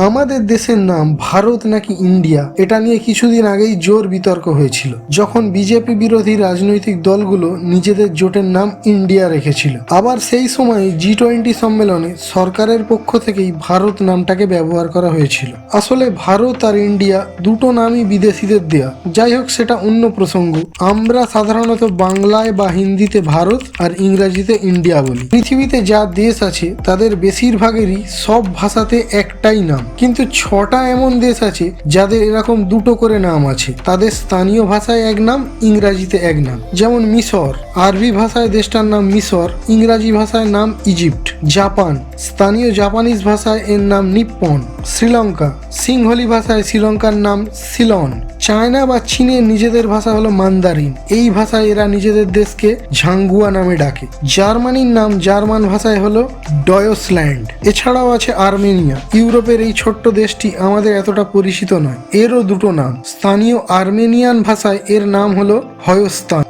আমাদের দেশের নাম ভারত নাকি ইন্ডিয়া এটা নিয়ে কিছুদিন আগেই জোর বিতর্ক হয়েছিল, যখন বিজেপি বিরোধী রাজনৈতিক দলগুলো নিজেদের জোটের নাম ইন্ডিয়া রেখেছিল। আবার সেই সময় G20 সম্মেলনে সরকারের পক্ষ থেকেই ভারত নামটাকে ব্যবহার করা হয়েছিল। আসলে ভারত আর ইন্ডিয়া দুটো নামই বিদেশিদের দেয়া। যাই হোক, সেটা অন্য প্রসঙ্গ। আমরা সাধারণত বাংলায় বা হিন্দিতে ভারত আর ইংরাজিতে ইন্ডিয়া বলি। পৃথিবীতে যা দেশ আছে তাদের বেশিরভাগেরই সব ভাষাতে একটাই নাম, কিন্তু 6টা এমন দেশ আছে যাদের এরকম দুটো করে নাম আছে। তাদের স্থানীয় ভাষায় এক নাম, ইংরাজিতে এক নাম। যেমন মিশর, আরবি ভাষায় দেশটার নাম মিশর, ইংরাজি ভাষায় নাম ইজিপ্ট। জাপান, স্থানীয় জাপানিজ ভাষায় এর নাম নিপ্পন। শ্রীলঙ্কা, সিংহলি ভাষায় শ্রীলঙ্কার নাম সিলন। চায়না বা চীনের নিজেদের ভাষা হলো মান্দারিন, এই ভাষায় এরা নিজেদের দেশকে ঝাঙ্গুয়া নামে ডাকে। জার্মানির নাম জার্মান ভাষায় হলো ডয়সল্যান্ড। এছাড়াও আছে আর্মেনিয়া। ইউরোপের এই ছোট্ট দেশটি আমাদের এতটা পরিচিত নয়, এরও দুটো নাম। স্থানীয় আর্মেনিয়ান ভাষায় এর নাম হলো হয়স্তান।